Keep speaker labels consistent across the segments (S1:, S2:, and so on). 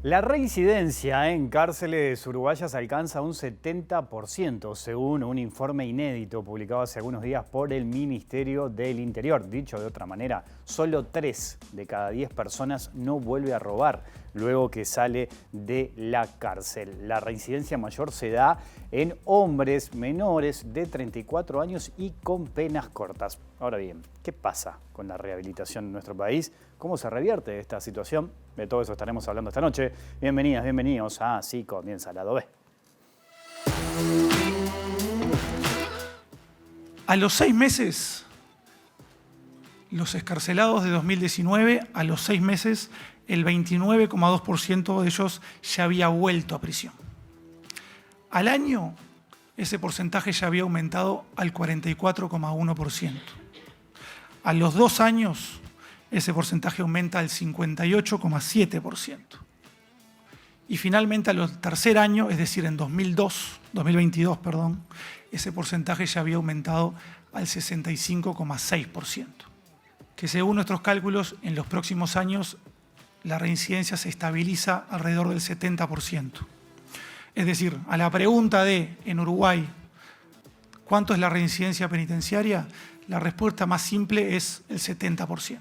S1: La reincidencia en cárceles uruguayas alcanza un 70%, según un informe inédito publicado hace algunos días por el Ministerio del Interior. Dicho de otra manera, solo 3 de cada 10 personas no vuelve a robar luego que sale de la cárcel. La reincidencia mayor se da en hombres menores de 34 años y con penas cortas. Ahora bien, ¿qué pasa con la rehabilitación en nuestro país? ¿Cómo se revierte esta situación? De todo eso estaremos hablando esta noche. Bienvenidas, bienvenidos a Así Comienza Lado B.
S2: A los 6 meses, los excarcelados de 2019, a los 6 meses, el 29,2% de ellos ya había vuelto a prisión. Al año, ese porcentaje ya había aumentado al 44,1%. A los 2 años, ese porcentaje aumenta al 58,7%. Y finalmente al tercer año, es decir, en 2022, ese porcentaje ya había aumentado al 65,6%. Que según nuestros cálculos, en los próximos años la reincidencia se estabiliza alrededor del 70%. Es decir, a la pregunta de, en Uruguay, ¿cuánto es la reincidencia penitenciaria? La respuesta más simple es el 70%.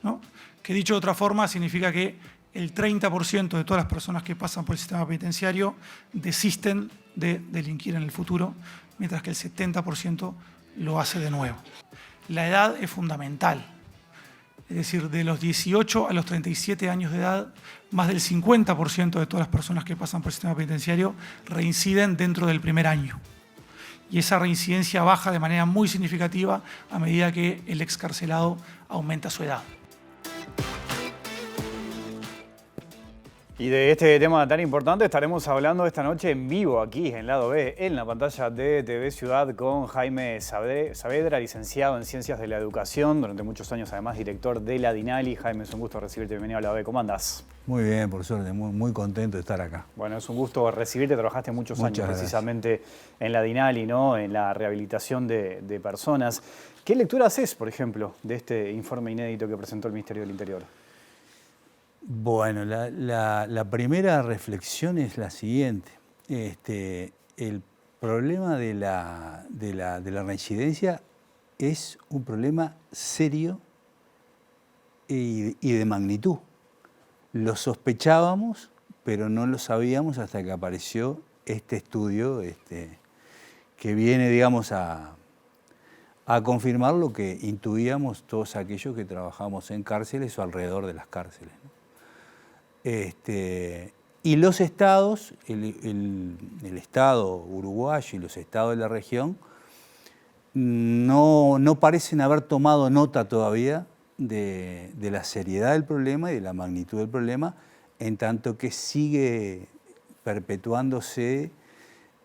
S2: ¿No? Que dicho de otra forma significa que el 30% de todas las personas que pasan por el sistema penitenciario desisten de delinquir en el futuro, mientras que el 70% lo hace de nuevo. La edad es fundamental. Es decir, de los 18 a los 37 años de edad, más del 50% de todas las personas que pasan por el sistema penitenciario reinciden dentro del primer año. Y esa reincidencia baja de manera muy significativa a medida que el excarcelado aumenta su edad.
S1: Y de este tema tan importante estaremos hablando esta noche en vivo aquí en Lado B, en la pantalla de TV Ciudad, con Jaime Saavedra, licenciado en Ciencias de la Educación, durante muchos años además director de la DINALI. Jaime, es un gusto recibirte, bienvenido a Lado B, ¿cómo andás?
S3: Muy bien, por suerte, muy contento de estar acá.
S1: Bueno, es un gusto recibirte, trabajaste muchos años precisamente en la DINALI, ¿no? En la rehabilitación de personas. ¿Qué lectura haces, por ejemplo, de este informe inédito que presentó el Ministerio del Interior?
S3: Bueno, la primera reflexión es la siguiente. El problema de la reincidencia es un problema serio y de magnitud. Lo sospechábamos, pero no lo sabíamos hasta que apareció este estudio que viene, digamos, a confirmar lo que intuíamos todos aquellos que trabajamos en cárceles o alrededor de las cárceles, ¿no? Y los estados, el Estado uruguayo y los estados de la región, no parecen haber tomado nota todavía de la seriedad del problema y de la magnitud del problema, en tanto que sigue perpetuándose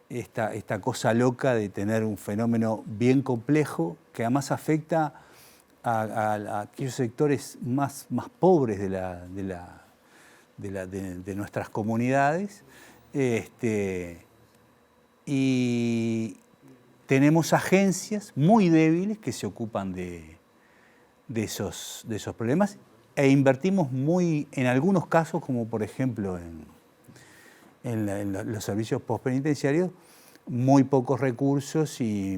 S3: esta cosa loca de tener un fenómeno bien complejo que además afecta a aquellos sectores más pobres de nuestras comunidades, y tenemos agencias muy débiles que se ocupan de esos problemas e invertimos en algunos casos, como por ejemplo en los servicios postpenitenciarios, muy pocos recursos y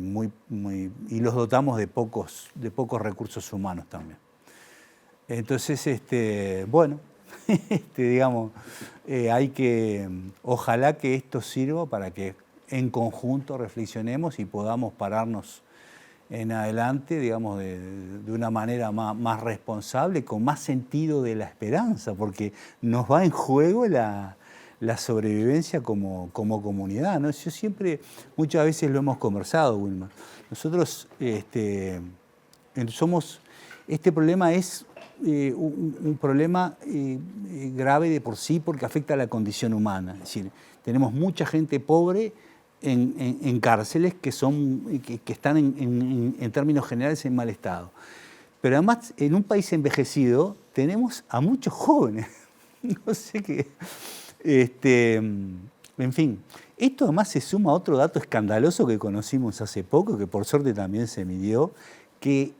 S3: los dotamos de pocos recursos humanos también. Entonces, bueno, digamos, ojalá que esto sirva para que en conjunto reflexionemos y podamos pararnos en adelante, digamos, de una manera más responsable, con más sentido de la esperanza, porque nos va en juego la sobrevivencia como comunidad, ¿no? Yo siempre, muchas veces lo hemos conversado, Wilma. Nosotros este problema es un problema grave de por sí porque afecta a la condición humana. Es decir, tenemos mucha gente pobre en cárceles que están en términos generales en mal estado. Pero además, en un país envejecido, tenemos a muchos jóvenes. No sé qué. En fin, esto además se suma a otro dato escandaloso que conocimos hace poco, que por suerte también se midió, que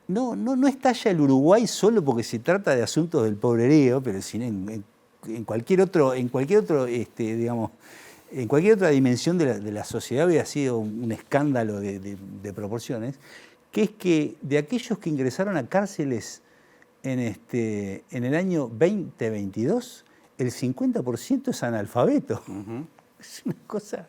S3: no estalla el Uruguay solo porque se trata de asuntos del pobrerío, pero sino en cualquier digamos, en cualquier otra dimensión de la sociedad hubiera sido un escándalo de proporciones, que es que de aquellos que ingresaron a cárceles en el año 2022, el 50% es analfabeto. Es una cosa...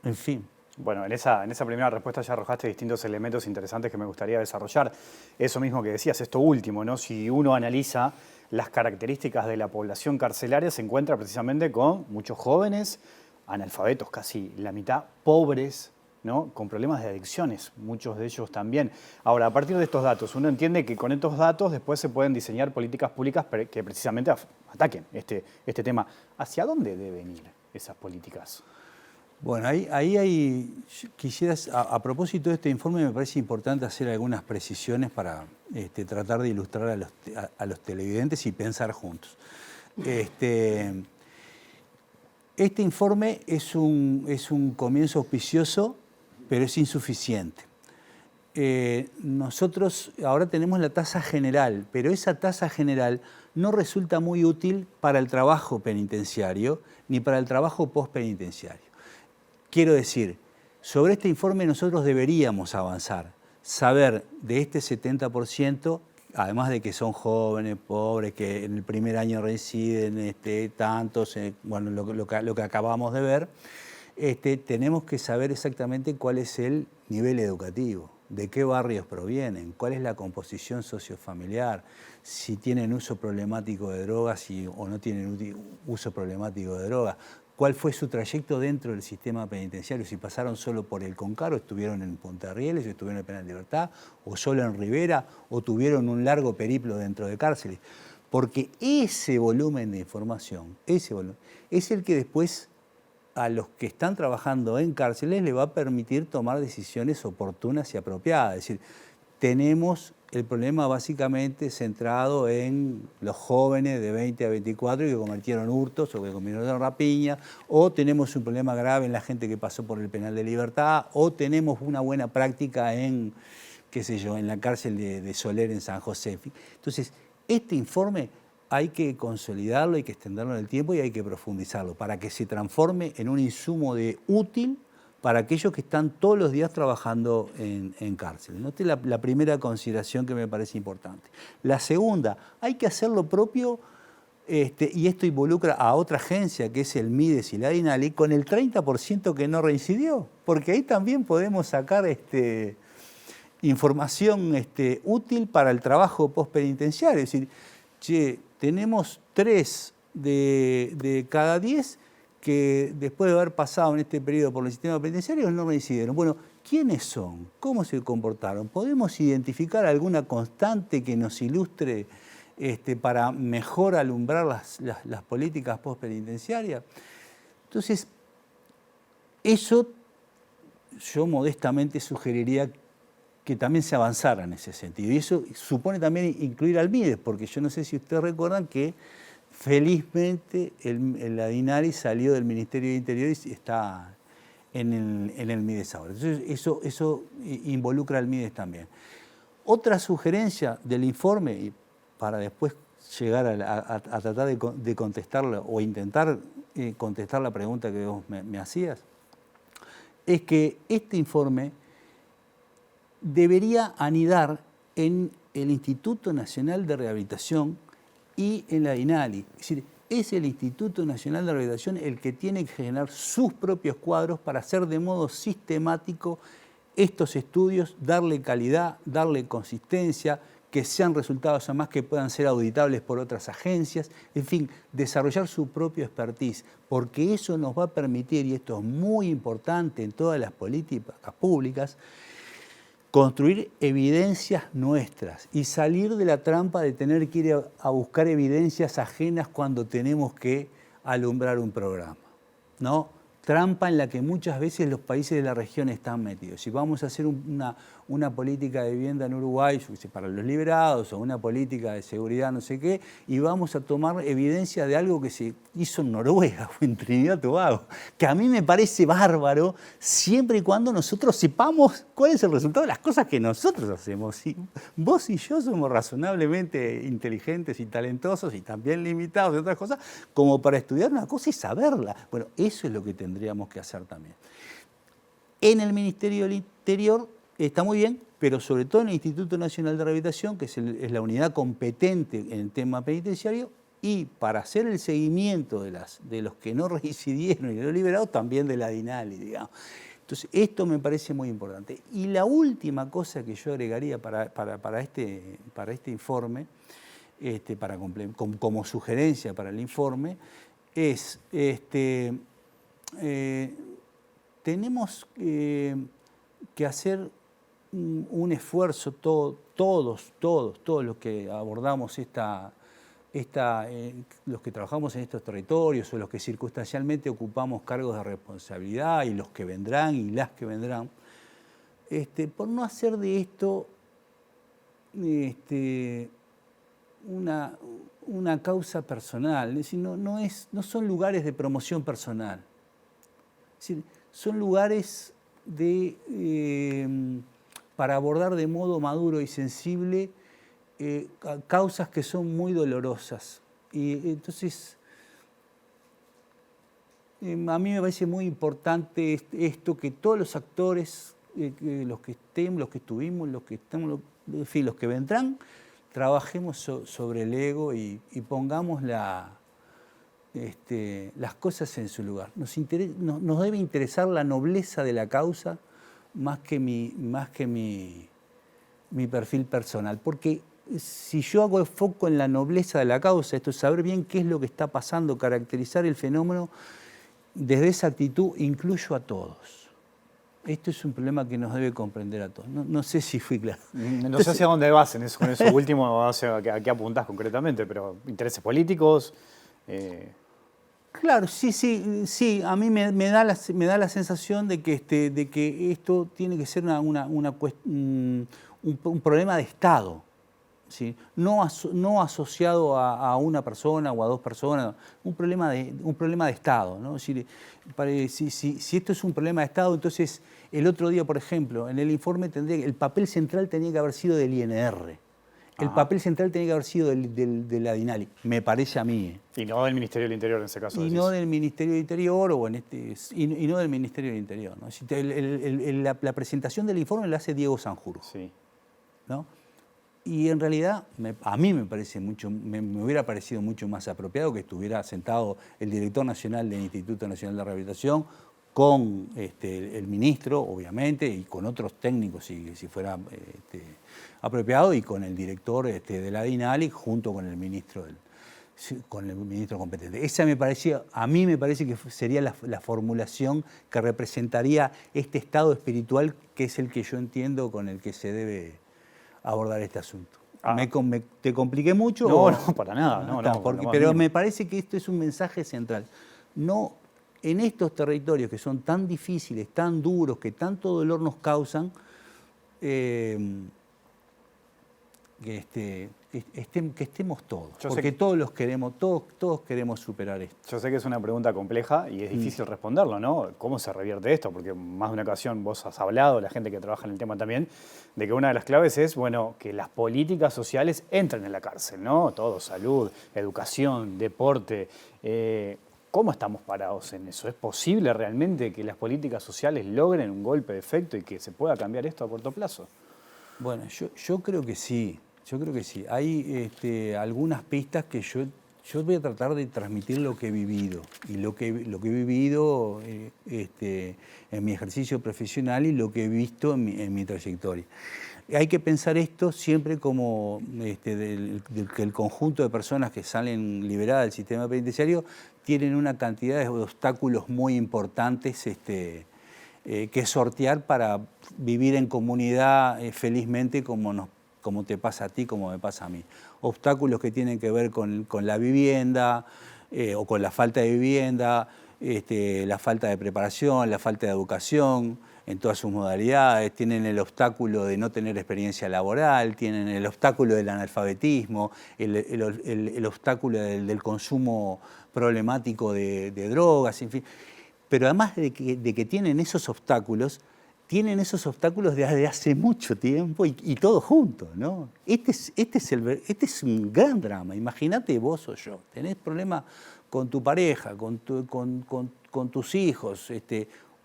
S3: En fin.
S1: Bueno, en esa primera respuesta ya arrojaste distintos elementos interesantes que me gustaría desarrollar. Eso mismo que decías, esto último, ¿no? Si uno analiza las características de la población carcelaria, se encuentra precisamente con muchos jóvenes, analfabetos, casi la mitad, pobres, ¿no? Con problemas de adicciones, muchos de ellos también. Ahora, a partir de estos datos, uno entiende que con estos datos después se pueden diseñar políticas públicas que precisamente ataquen este tema. ¿Hacia dónde deben ir esas políticas?
S3: Bueno, ahí quisieras, a propósito de este informe, me parece importante hacer algunas precisiones para tratar de ilustrar a los televidentes y pensar juntos. Este informe es un comienzo auspicioso, pero es insuficiente. Nosotros ahora tenemos la tasa general, pero esa tasa general no resulta muy útil para el trabajo penitenciario ni para el trabajo postpenitenciario. Quiero decir, sobre este informe nosotros deberíamos avanzar, saber de este 70%, además de que son jóvenes, pobres, que en el primer año residen tantos, bueno, lo que acabamos de ver, tenemos que saber exactamente cuál es el nivel educativo, de qué barrios provienen, cuál es la composición sociofamiliar, si tienen uso problemático de drogas o no tienen uso problemático de drogas, cuál fue su trayecto dentro del sistema penitenciario, si pasaron solo por el Concar, o estuvieron en Punta Rieles, o estuvieron en el Penal de Libertad, o solo en Rivera, o tuvieron un largo periplo dentro de cárceles. Porque ese volumen de información, es el que después a los que están trabajando en cárceles le va a permitir tomar decisiones oportunas y apropiadas. Es decir, tenemos el problema básicamente centrado en los jóvenes de 20 a 24 que cometieron hurtos o que cometieron rapiña, o tenemos un problema grave en la gente que pasó por el Penal de Libertad, o tenemos una buena práctica en, qué sé yo, en la cárcel de Soler en San José. Entonces, este informe hay que consolidarlo, hay que extenderlo en el tiempo y hay que profundizarlo para que se transforme en un insumo útil para aquellos que están todos los días trabajando en cárcel. Esta es la primera consideración que me parece importante. La segunda, hay que hacer lo propio, y esto involucra a otra agencia, que es el MIDES y la DINALI, con el 30% que no reincidió, porque ahí también podemos sacar información útil para el trabajo postpenitenciario. Es decir, che, tenemos 3 de cada 10 que después de haber pasado en este periodo por el sistema penitenciario no reinciden. Bueno, ¿quiénes son? ¿Cómo se comportaron? ¿Podemos identificar alguna constante que nos ilustre para mejor alumbrar las políticas postpenitenciarias? Entonces, eso yo modestamente sugeriría que también se avanzara en ese sentido. Y eso supone también incluir al MIDES, porque yo no sé si ustedes recuerdan que felizmente la DINALI salió del Ministerio de Interior y está en el MIDES ahora. Entonces eso involucra al MIDES también. Otra sugerencia del informe, y para después llegar a tratar de contestarla o intentar contestar la pregunta que vos me hacías, es que este informe debería anidar en el Instituto Nacional de Rehabilitación y en la DINALI. Es decir, es el Instituto Nacional de Rehabilitación el que tiene que generar sus propios cuadros para hacer de modo sistemático estos estudios, darle calidad, darle consistencia, que sean resultados además que puedan ser auditables por otras agencias, en fin, desarrollar su propio expertise, porque eso nos va a permitir, y esto es muy importante en todas las políticas públicas, construir evidencias nuestras y salir de la trampa de tener que ir a buscar evidencias ajenas cuando tenemos que alumbrar un programa, ¿no? Trampa en la que muchas veces los países de la región están metidos. Si vamos a hacer una política de vivienda en Uruguay para los liberados o una política de seguridad no sé qué, y vamos a tomar evidencia de algo que se hizo en Noruega o en Trinidad y Tobago, que a mí me parece bárbaro siempre y cuando nosotros sepamos cuál es el resultado de las cosas que nosotros hacemos. Si vos y yo somos razonablemente inteligentes y talentosos y también limitados de otras cosas, como para estudiar una cosa y saberla. Bueno, eso es lo que tendríamos que hacer también. En el Ministerio del Interior está muy bien, pero sobre todo en el Instituto Nacional de Rehabilitación, que es la unidad competente en el tema penitenciario, y para hacer el seguimiento de los que no reincidieron y de los liberados, también de la DINALI, digamos. Entonces, esto me parece muy importante. Y la última cosa que yo agregaría para este informe, como sugerencia para el informe, es tenemos que hacer un esfuerzo, todos los que abordamos los que trabajamos en estos territorios o los que circunstancialmente ocupamos cargos de responsabilidad y los que vendrán y las que vendrán, por no hacer de esto una causa personal. Es decir, no son lugares de promoción personal. Es decir, son lugares para abordar de modo maduro y sensible causas que son muy dolorosas. Y entonces, a mí me parece muy importante esto, que todos los actores, los que estemos, los que estuvimos, los que estamos, en fin, los que vendrán, trabajemos sobre el ego y pongamos las cosas en su lugar. Nos debe interesar la nobleza de la causa más que mi perfil personal. Porque si yo hago el foco en la nobleza de la causa, esto es saber bien qué es lo que está pasando, caracterizar el fenómeno, desde esa actitud incluyo a todos. Esto es un problema que nos debe comprender a todos. No sé si fui claro.
S1: No sé hacia dónde vas con eso último, a qué apuntás concretamente, pero intereses políticos.
S3: Claro, sí. A mí me da la sensación de que esto tiene que ser un problema de Estado. ¿Sí? No asociado a una persona o a dos personas, un problema de Estado, ¿no? Si esto es un problema de Estado, entonces el otro día, por ejemplo, en el informe el papel central tenía que haber sido del INR. El papel central tenía que haber sido de la DINALI, me parece a mí.
S1: Y no del Ministerio del Interior en ese caso.
S3: Y no del Ministerio del Interior y no del Ministerio del Interior, ¿no? La presentación del informe la hace Diego Sanjurjo.
S1: Sí.
S3: ¿No? Y en realidad, a mí me hubiera parecido mucho más apropiado que estuviera sentado el director nacional del Instituto Nacional de Rehabilitación con el ministro, obviamente, y con otros técnicos, si fuera apropiado, y con el director de la DINALI, junto con el ministro competente. A mí me parece que sería la formulación que representaría este estado espiritual, que es el que yo entiendo con el que se debe abordar este asunto. ¿Te compliqué mucho?
S1: No, para nada.
S3: Pero me parece que esto es un mensaje central. No, en estos territorios que son tan difíciles, tan duros, que tanto dolor nos causan, que estemos todos. Porque todos queremos superar esto.
S1: Yo sé que es una pregunta compleja y es difícil responderlo, ¿no? ¿Cómo se revierte esto? Porque más de una ocasión vos has hablado, la gente que trabaja en el tema también, de que una de las claves es, que las políticas sociales entren en la cárcel, ¿no? Todo, salud, educación, deporte. ¿Cómo estamos parados en eso? ¿Es posible realmente que las políticas sociales logren un golpe de efecto y que se pueda cambiar esto a corto plazo?
S3: Bueno, yo creo que sí. Hay algunas pistas que yo voy a tratar de transmitir lo que he vivido. Y lo que he vivido en mi ejercicio profesional y lo que he visto en mi trayectoria. Hay que pensar esto siempre como que el conjunto de personas que salen liberadas del sistema penitenciario tienen una cantidad de obstáculos muy importantes que sortear para vivir en comunidad felizmente como te pasa a ti, como me pasa a mí. Obstáculos que tienen que ver con la vivienda o con la falta de vivienda, la falta de preparación, la falta de educación, en todas sus modalidades, tienen el obstáculo de no tener experiencia laboral, tienen el obstáculo del analfabetismo, el obstáculo del consumo problemático de drogas, en fin. Pero además de que tienen esos obstáculos desde hace mucho tiempo y todos juntos, ¿no? Este es un gran drama. Imagínate vos o yo, tenés problemas con tu pareja, con tus hijos,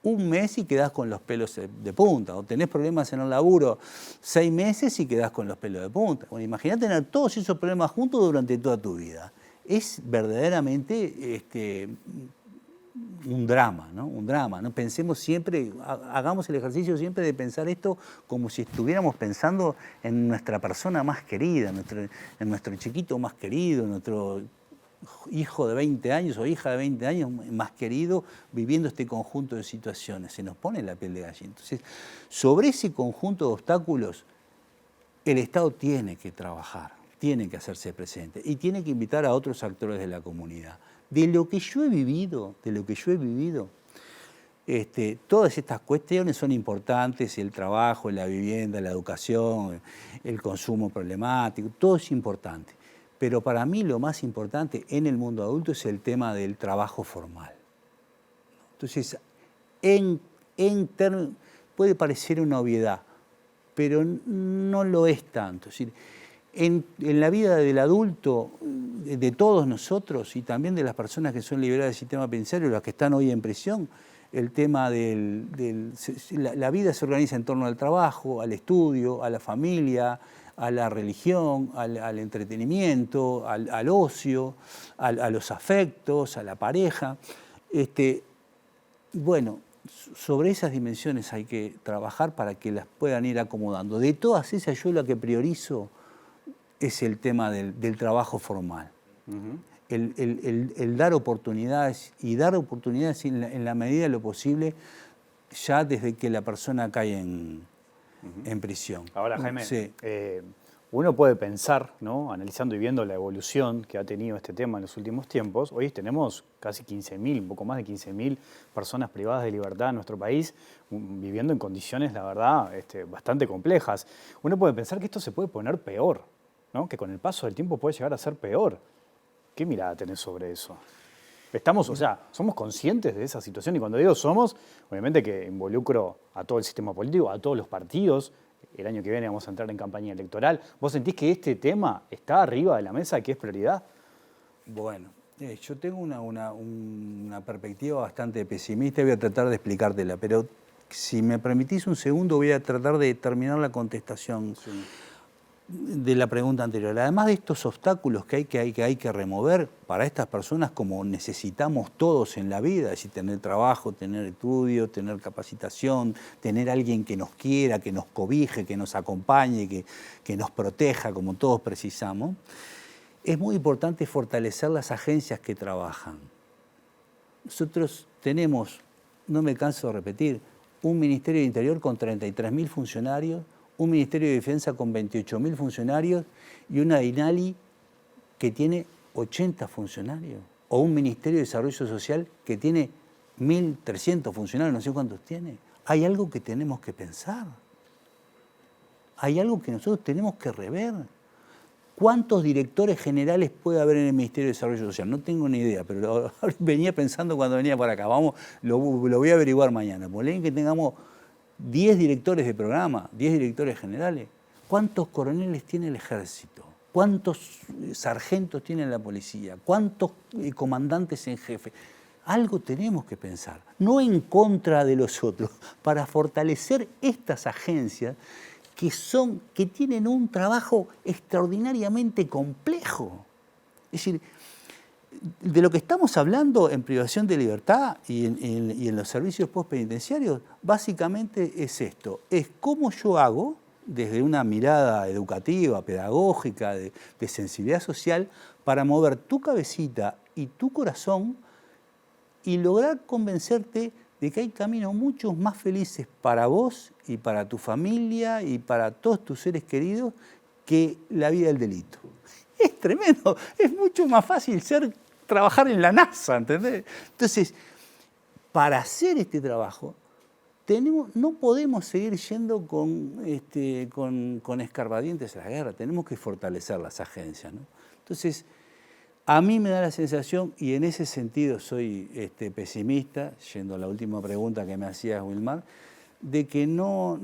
S3: un mes y quedás con los pelos de punta, o tenés problemas en el laburo 6 meses y quedás con los pelos de punta. Bueno, imagínate tener todos esos problemas juntos durante toda tu vida. Es verdaderamente un drama, ¿no? Un drama, ¿no? Pensemos siempre, hagamos el ejercicio siempre de pensar esto como si estuviéramos pensando en nuestra persona más querida, en nuestro chiquito más querido, nuestro hijo de 20 años o hija de 20 años más querido, viviendo este conjunto de situaciones. Se nos pone la piel de gallina. Entonces, sobre ese conjunto de obstáculos, el Estado tiene que trabajar, tiene que hacerse presente y tiene que invitar a otros actores de la comunidad. De lo que yo he vivido, todas estas cuestiones son importantes, el trabajo, la vivienda, la educación, el consumo problemático, todo es importante. Pero para mí lo más importante en el mundo adulto es el tema del trabajo formal. Entonces, puede parecer una obviedad, pero no lo es tanto. Es decir, en la vida del adulto, de todos nosotros y también de las personas que son liberadas del sistema penitenciario, las que están hoy en prisión, el tema la vida se organiza en torno al trabajo, al estudio, a la familia, a la religión, al entretenimiento, al ocio, a los afectos, a la pareja. Bueno, sobre esas dimensiones hay que trabajar para que las puedan ir acomodando. De todas esas, yo la que priorizo es el tema del trabajo formal. El dar oportunidades, y dar oportunidades en la medida de lo posible, ya desde que la persona cae en prisión.
S1: Ahora, Jaime,
S3: sí.
S1: Uno puede pensar, ¿no? Analizando y viendo la evolución que ha tenido este tema en los últimos tiempos, hoy tenemos casi 15.000, un poco más de 15.000 personas privadas de libertad en nuestro país, viviendo en condiciones, la verdad, bastante complejas. Uno puede pensar que esto se puede poner peor, ¿no? Que con el paso del tiempo puede llegar a ser peor. ¿Qué mirada tenés sobre eso? ¿Somos conscientes de esa situación? Y cuando digo somos, obviamente que involucro a todo el sistema político, a todos los partidos. El año que viene vamos a entrar en campaña electoral. ¿Vos sentís que este tema está arriba de la mesa, que es prioridad?
S3: Bueno, yo tengo una perspectiva bastante pesimista y voy a tratar de explicártela, pero si me permitís un segundo voy a tratar de terminar la contestación. Sí. De la pregunta anterior. Además de estos obstáculos que hay que remover para estas personas, como necesitamos todos en la vida, es decir, tener trabajo, tener estudio, tener capacitación, tener alguien que nos quiera, que nos cobije, que nos acompañe, que nos proteja, como todos precisamos, es muy importante fortalecer las agencias que trabajan. Nosotros tenemos, no me canso de repetir, un Ministerio de Interior con 33.000 funcionarios, un Ministerio de Defensa con 28.000 funcionarios y una INALI que tiene 80 funcionarios, o un Ministerio de Desarrollo Social que tiene 1.300 funcionarios, no sé cuántos tiene. Hay algo que tenemos que pensar. Hay algo que nosotros tenemos que rever. ¿Cuántos directores generales puede haber en el Ministerio de Desarrollo Social? No tengo ni idea, pero venía pensando cuando venía para acá. Lo voy a averiguar mañana. Ponle que tengamos 10 directores de programa, 10 directores generales. ¿Cuántos coroneles tiene el ejército? ¿Cuántos sargentos tiene la policía? ¿Cuántos comandantes en jefe? Algo tenemos que pensar, no en contra de los otros, para fortalecer estas agencias que tienen un trabajo extraordinariamente complejo. Es decir, de lo que estamos hablando en privación de libertad y en los servicios postpenitenciarios, básicamente es esto, es cómo yo hago, desde una mirada educativa, pedagógica, de sensibilidad social, para mover tu cabecita y tu corazón y lograr convencerte de que hay caminos mucho más felices para vos y para tu familia y para todos tus seres queridos que la vida del delito. Es tremendo, es mucho más fácil trabajar en la NASA, ¿entendés? Entonces, para hacer este trabajo, no podemos seguir yendo con escarbadientes a la guerra, tenemos que fortalecer las agencias, ¿no? Entonces, a mí me da la sensación, y en ese sentido soy pesimista, yendo a la última pregunta que me hacías, Wilmar, de que no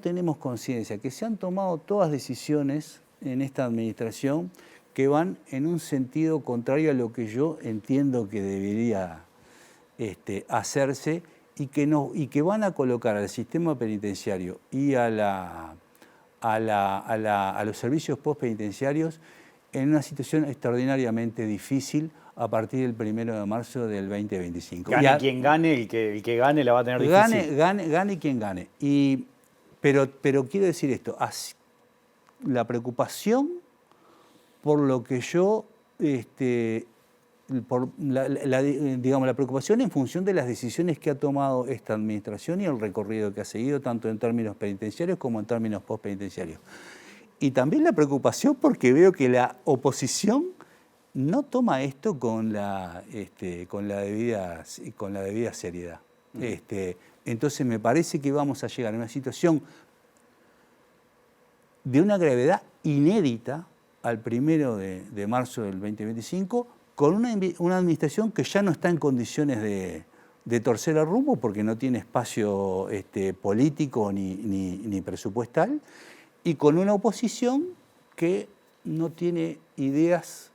S3: tenemos conciencia, que se han tomado todas decisiones en esta administración que van en un sentido contrario a lo que yo entiendo que debería hacerse y que van a colocar al sistema penitenciario y a los servicios postpenitenciarios en una situación extraordinariamente difícil a partir del 1 de marzo del 2025.
S1: Gane quien gane, el que gane la va a tener difícil.
S3: Gane quien gane. Pero quiero decir esto, la preocupación por lo que yo, digamos, la preocupación en función de las decisiones que ha tomado esta administración y el recorrido que ha seguido, tanto en términos penitenciarios como en términos postpenitenciarios. Y también la preocupación porque veo que la oposición no toma esto con la debida seriedad. Entonces me parece que vamos a llegar a una situación de una gravedad inédita al 1 de marzo del 2025, con una administración que ya no está en condiciones de torcer el rumbo porque no tiene espacio político ni presupuestal, y con una oposición que no tiene ideas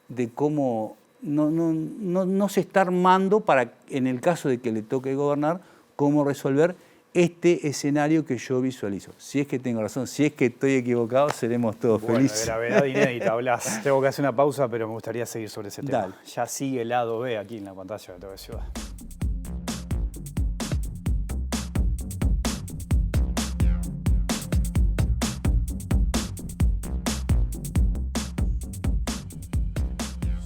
S3: de cómo, no se está armando para, en el caso de que le toque gobernar, cómo resolver este escenario que yo visualizo. Si es que tengo razón, si es que estoy equivocado, seremos todos felices.
S1: De gravedad inédita hablas. Tengo que hacer una pausa, pero me gustaría seguir sobre ese tema.
S3: Dale.
S1: Ya sigue el lado B aquí en la pantalla de TV Ciudad.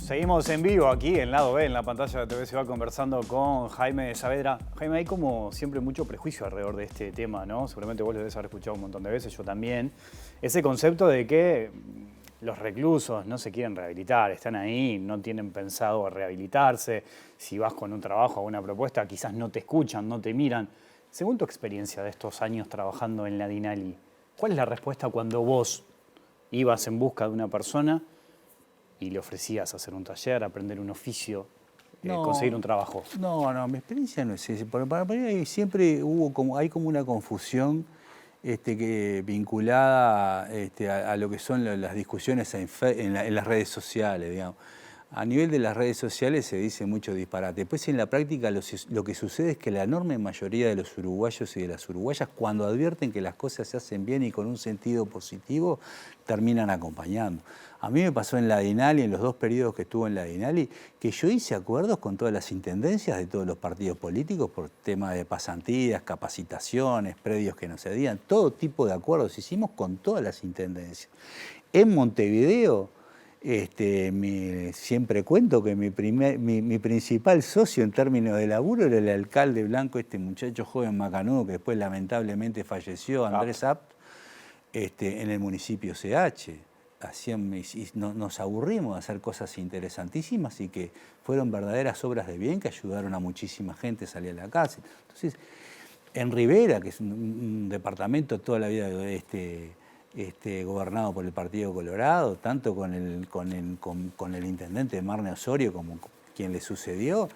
S1: Seguimos en vivo aquí en Lado B, en la pantalla de TV Ciudad, conversando con Jaime Saavedra. Jaime, hay como siempre mucho prejuicio alrededor de este tema, ¿no? Seguramente vos lo debes haber escuchado un montón de veces, yo también. Ese concepto de que los reclusos no se quieren rehabilitar, están ahí, no tienen pensado rehabilitarse. Si vas con un trabajo o una propuesta, quizás no te escuchan, no te miran. Según tu experiencia de estos años trabajando en la DINALI, ¿cuál es la respuesta cuando vos ibas en busca de una persona y le ofrecías hacer un taller, aprender un oficio, conseguir un trabajo?
S3: No, mi experiencia no es esa. Para mí siempre hay como una confusión vinculada a lo que son las discusiones en las redes sociales, digamos. A nivel de las redes sociales se dice mucho disparate. Después en la práctica lo que sucede es que la enorme mayoría de los uruguayos y de las uruguayas, cuando advierten que las cosas se hacen bien y con un sentido positivo, terminan acompañando. A mí me pasó en la DINALI, en los 2 periodos que estuve en la DINALI, que yo hice acuerdos con todas las intendencias de todos los partidos políticos por temas de pasantías, capacitaciones, predios que nos cedían, todo tipo de acuerdos hicimos con todas las intendencias. En Montevideo, siempre cuento que mi principal socio en términos de laburo era el alcalde blanco, este muchacho joven macanudo que después lamentablemente falleció, Andrés Apt, en el municipio CH. Nos aburrimos de hacer cosas interesantísimas y que fueron verdaderas obras de bien que ayudaron a muchísima gente a salir a la cárcel. Entonces, en Rivera, que es un departamento toda la vida gobernado por el Partido Colorado, tanto con el intendente Marne Osorio como quien le sucedió,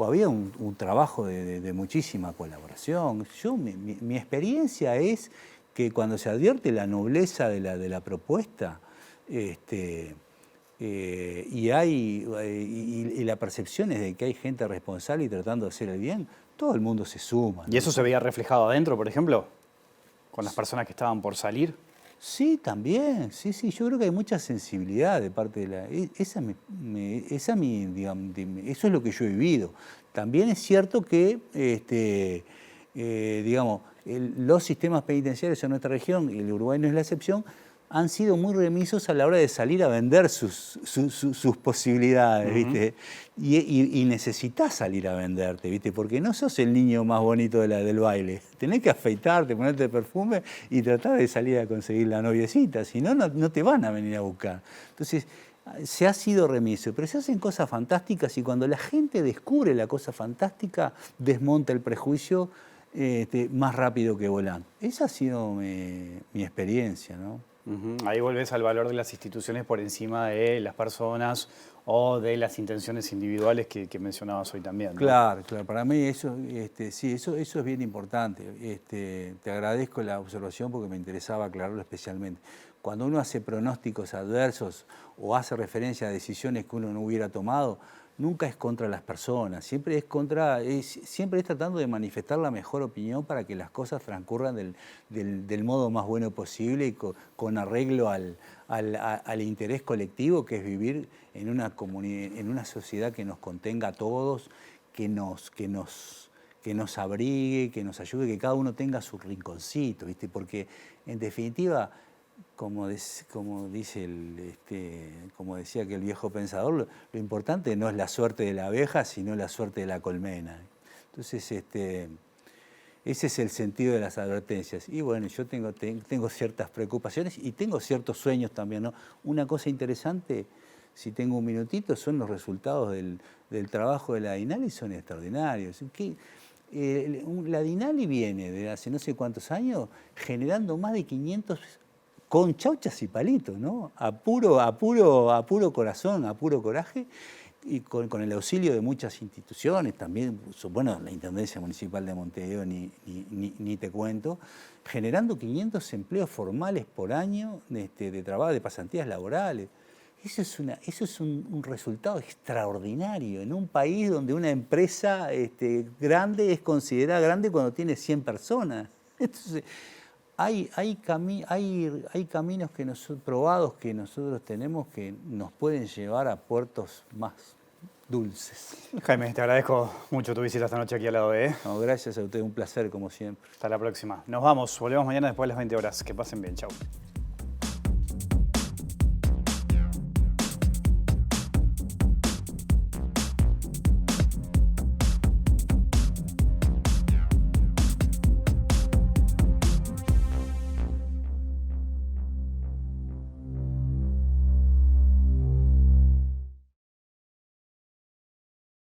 S3: había un trabajo de muchísima colaboración. Mi experiencia es que cuando se advierte la nobleza de la propuesta, y la percepción es de que hay gente responsable y tratando de hacer el bien, todo el mundo se suma, ¿no?
S1: ¿Y eso se veía reflejado adentro, por ejemplo? ¿Con las personas que estaban por salir?
S3: Sí, también, sí, yo creo que hay mucha sensibilidad de parte de eso es lo que yo he vivido. También es cierto que, los sistemas penitenciarios en nuestra región, y el Uruguay no es la excepción, han sido muy remisos a la hora de salir a vender sus posibilidades, ¿viste? Y necesitas salir a venderte, ¿viste? Porque no sos el niño más bonito del baile. Tenés que afeitarte, ponerte perfume y tratar de salir a conseguir la noviecita, si no, no te van a venir a buscar. Entonces, se ha sido remiso, pero se hacen cosas fantásticas y cuando la gente descubre la cosa fantástica, desmonta el prejuicio más rápido que volando. Esa ha sido mi experiencia, ¿no?
S1: Ahí volvés al valor de las instituciones por encima de las personas o de las intenciones individuales que mencionabas hoy también, ¿no?
S3: Claro, claro. Para mí eso, sí, eso es bien importante. Te agradezco la observación porque me interesaba aclararlo especialmente. Cuando uno hace pronósticos adversos o hace referencia a decisiones que uno no hubiera tomado, nunca es contra las personas, siempre es tratando de manifestar la mejor opinión para que las cosas transcurran del modo más bueno posible y con arreglo al interés colectivo, que es vivir en una sociedad que nos contenga a todos, que nos abrigue, que nos ayude, que cada uno tenga su rinconcito, ¿viste? Porque en definitiva, como decía aquel viejo pensador, lo importante no es la suerte de la abeja, sino la suerte de la colmena. Entonces, ese es el sentido de las advertencias. Y bueno, yo tengo ciertas preocupaciones y tengo ciertos sueños también, ¿no? Una cosa interesante, si tengo un minutito, son los resultados del trabajo de la DINALI, son extraordinarios. La DINALI viene de hace no sé cuántos años generando más de 500 con chauchas y palitos, ¿no? A puro corazón, a puro coraje, y con el auxilio de muchas instituciones, también, bueno, la Intendencia Municipal de Montevideo, ni te cuento, generando 500 empleos formales por año de trabajo, de pasantías laborales. Eso es un resultado extraordinario en un país donde una empresa grande es considerada grande cuando tiene 100 personas. Entonces, hay caminos probados que nosotros tenemos que nos pueden llevar a puertos más dulces.
S1: Jaime, te agradezco mucho tu visita esta noche aquí al lado de...
S3: No, gracias a usted, un placer como siempre.
S1: Hasta la próxima. Nos vamos, volvemos mañana después de las 20 horas. Que pasen bien, chau.